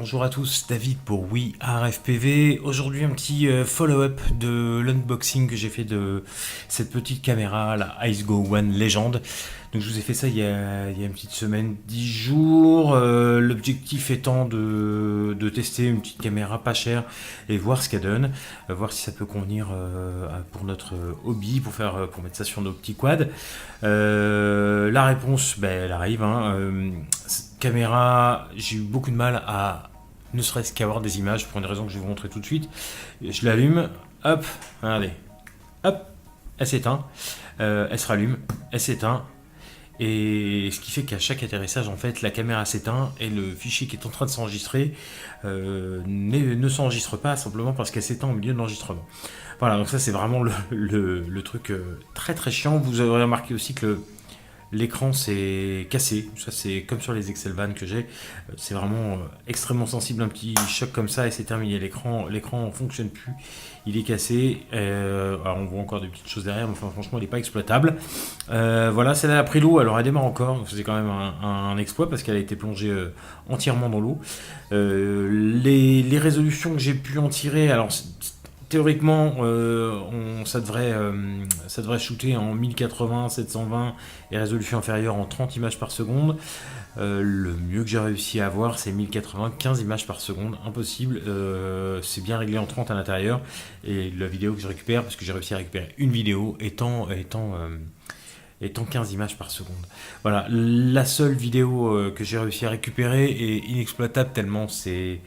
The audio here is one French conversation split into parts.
bonjour à tous, David pour WeAreFPV. Aujourd'hui un petit follow-up de l'unboxing que j'ai fait de cette petite caméra, la IceGo One Legend. Donc je vous ai fait ça il y a une petite semaine, 10 jours. L'objectif étant de tester une petite caméra pas chère et voir ce qu'elle donne, voir si ça peut convenir pour notre hobby, pour mettre ça sur nos petits quads. La réponse, elle arrive. Cette caméra, j'ai eu beaucoup de mal à ne serait-ce qu'avoir des images pour une raison que je vais vous montrer tout de suite. Je l'allume, hop, regardez, hop, elle s'éteint, elle se rallume, elle s'éteint. Et ce qui fait qu'à chaque atterrissage, en fait, la caméra s'éteint et le fichier qui est en train de s'enregistrer ne s'enregistre pas simplement parce qu'elle s'éteint au milieu de l'enregistrement. Voilà, donc ça c'est vraiment le truc très très chiant. Vous aurez remarqué aussi que l'écran s'est cassé, ça c'est comme sur les Excelvan que j'ai, c'est vraiment extrêmement sensible, un petit choc comme ça et c'est terminé, l'écran ne fonctionne plus, il est cassé, alors on voit encore des petites choses derrière, mais enfin, franchement il n'est pas exploitable. Voilà, celle-là a pris l'eau, alors elle démarre encore, donc c'est quand même un exploit parce qu'elle a été plongée entièrement dans l'eau. Les résolutions que j'ai pu en tirer, alors théoriquement, ça devrait shooter en 1080, 720 et résolution inférieure en 30 images par seconde. Le mieux que j'ai réussi à avoir, c'est 1080, 15 images par seconde, impossible. C'est bien réglé en 30 à l'intérieur. Et la vidéo que je récupère, parce que j'ai réussi à récupérer une vidéo, étant 15 images par seconde. Voilà, la seule vidéo que j'ai réussi à récupérer est inexploitable tellement c'est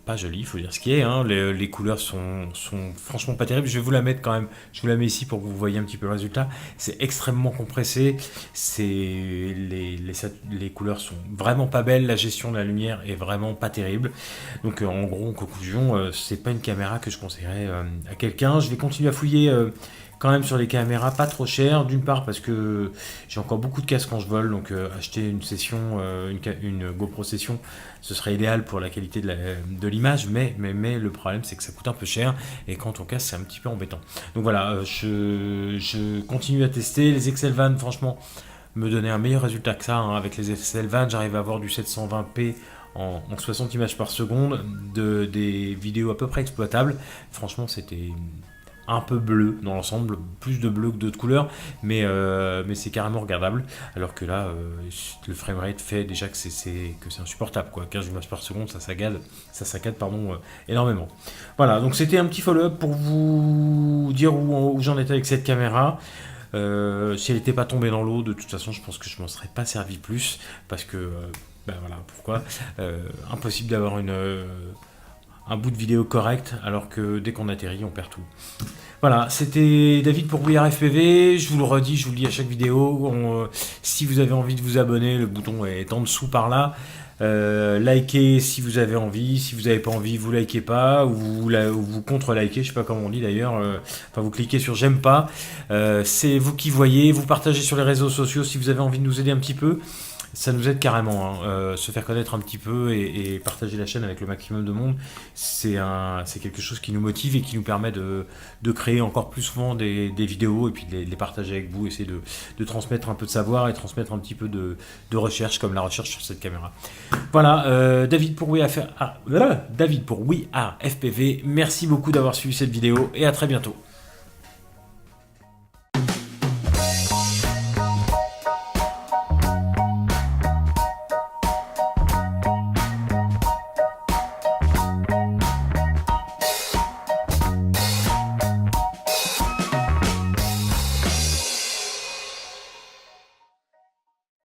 pas joli, il faut dire ce qui est, hein. Les couleurs sont franchement pas terribles. Je vais vous la mettre quand même, je vous la mets ici pour que vous voyez un petit peu le résultat. C'est extrêmement compressé, les couleurs sont vraiment pas belles, la gestion de la lumière est vraiment pas terrible. Donc en gros, en conclusion, c'est pas une caméra que je conseillerais à quelqu'un. Je vais continuer à fouiller quand même sur les caméras pas trop chères, d'une part parce que j'ai encore beaucoup de casse quand je vole, donc acheter une session, une GoPro session, ce serait idéal pour la qualité de l'image, mais le problème c'est que ça coûte un peu cher et quand on casse c'est un petit peu embêtant. Donc voilà, je continue à tester. Les Excelvan franchement me donnaient un meilleur résultat que ça, hein. Avec les Excelvan j'arrive à avoir du 720p en 60 images par seconde, des vidéos à peu près exploitables. Franchement c'était un peu bleu dans l'ensemble, plus de bleu que d'autres couleurs, mais c'est carrément regardable, alors que là, le framerate fait déjà que c'est insupportable, quoi. 15 images par seconde, ça saccade énormément. Voilà, donc c'était un petit follow-up pour vous dire où j'en étais avec cette caméra. Si elle n'était pas tombée dans l'eau, de toute façon, je pense que je m'en serais pas servi plus, parce que, voilà, pourquoi impossible d'avoir un bout de vidéo correct, alors que dès qu'on atterrit, on perd tout. Voilà, c'était David pour WeAreFPV. Je vous le redis, je vous le dis à chaque vidéo. Si vous avez envie de vous abonner, le bouton est en dessous par là. Likez si vous avez envie. Si vous n'avez pas envie, vous likez pas, ou vous contre-likez, je sais pas comment on dit d'ailleurs. Enfin, vous cliquez sur j'aime pas. C'est vous qui voyez. Vous partagez sur les réseaux sociaux si vous avez envie de nous aider un petit peu. Ça nous aide carrément, hein. Se faire connaître un petit peu et partager la chaîne avec le maximum de monde, c'est quelque chose qui nous motive et qui nous permet de créer encore plus souvent des vidéos et puis de les partager avec vous, essayer de transmettre un peu de savoir et transmettre un petit peu de recherche, comme la recherche sur cette caméra. Voilà, David pour WeAreFPV, merci beaucoup d'avoir suivi cette vidéo et à très bientôt.